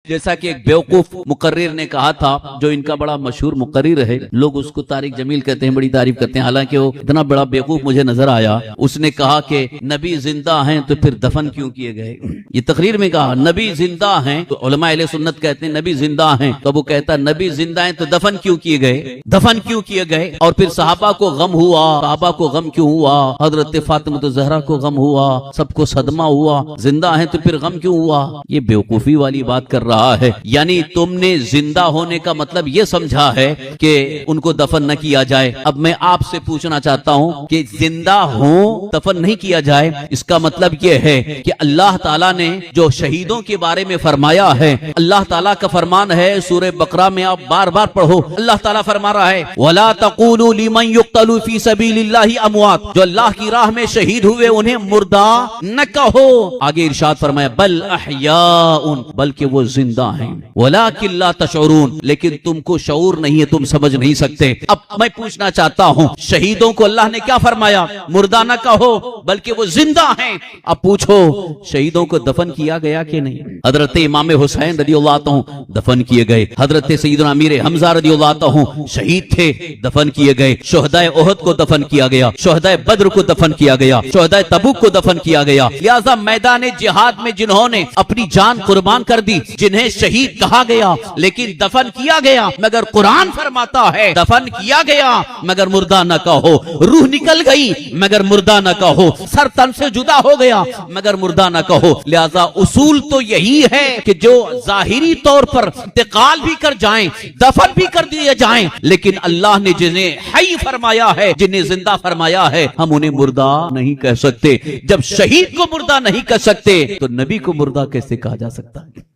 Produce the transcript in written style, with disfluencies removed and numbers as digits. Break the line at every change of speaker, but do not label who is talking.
جیسا کہ ایک بیوقوف مقرر نے کہا تھا، جو ان کا بڑا مشہور مقرر ہے، لوگ اس کو طارق جمیل کہتے ہیں، بڑی تعریف کرتے ہیں، حالانکہ وہ اتنا بڑا بیوقوف مجھے نظر آیا۔ اس نے کہا کہ نبی زندہ ہیں تو پھر دفن کیوں کیے گئے؟ یہ تقریر میں کہا نبی زندہ ہیں تو علماء اہل سنت کہتے ہیں نبی زندہ ہیں، تو وہ کہتا نبی زندہ ہیں تو دفن کیوں کیے گئے؟ دفن کیوں کیے گئے؟ اور پھر صحابہ کو غم ہوا، صحابہ کو غم کیوں ہوا؟ حضرت فاطمہ زہرا کو غم ہوا، سب کو صدمہ ہوا، زندہ ہیں تو پھر غم کیوں ہوا؟ یہ بیوقوفی والی بات کر رہا ہے۔ یعنی تم نے زندہ ہونے کا مطلب یہ سمجھا ہے کہ ان کو دفن نہ کیا جائے۔ اب میں آپ سے پوچھنا چاہتا ہوں کہ زندہ ہوں دفن نہیں کیا جائے، اس کا مطلب یہ ہے کہ اللہ تعالیٰ نے جو شہیدوں کے بارے میں فرمایا ہے، اللہ تعالیٰ کا فرمان ہے سورہ بقرہ میں، آپ بار بار پڑھو، اللہ تعالیٰ فرما رہا ہے وَلَا تَقُولُوا لِمَنْ يُقْتَلُ فِي سَبِيلِ اللَّهِ أَمْوَاتٌ، جو اللہ کی راہ میں شہید ہوئے انہیں مردہ نہ کہو۔ آگے ارشاد فرمایا بل احیاء، بلکہ وہ زندہ ہیں، وَلَٰكِن لَا تَشْعُرُونَ، لیکن تم کو شعور نہیں ہے، تم سمجھ نہیں سکتے۔ اب میں پوچھنا چاہتا ہوں شہیدوں کو اللہ نے کیا فرمایا؟ مردہ نہ کہو بلکہ وہ زندہ ہیں۔ اب پوچھو شہیدوں کو دفن کیا گیا کہ نہیں؟ حضرت امام حسین رضی اللہ عنہ دفن کیے گئے، حضرت سیدنا امیر حمزہ رضی اللہ عنہ شہید تھے، دفن کیے گئے، شہدائے احد کو دفن کیا گیا، شہدائے بدر کو دفن کیا گیا، شہدائے تبوک کو دفن کیا گیا۔ لہذا میدان جہاد میں جنہوں نے اپنی جان قربان کر دی، جنہیں شہید کہا گیا لیکن دفن کیا گیا، مگر قرآن فرماتا ہے دفن کیا گیا مگر مردہ نہ کہو، روح نکل گئی مگر مردہ نہ کہو، سر تن سے جدا ہو گیا مگر مردہ نہ کہو۔ لہذا اصول تو یہی ہے کہ جو ظاہری طور پر انتقال بھی کر جائیں، دفن بھی کر دیے جائیں، لیکن اللہ نے جنہیں حی فرمایا ہے، جنہیں زندہ فرمایا ہے، ہم انہیں مردہ نہیں کہہ سکتے۔ جب شہید کو مردہ نہیں کہہ سکتے تو نبی کو مردہ کیسے کہا جا سکتا ہے؟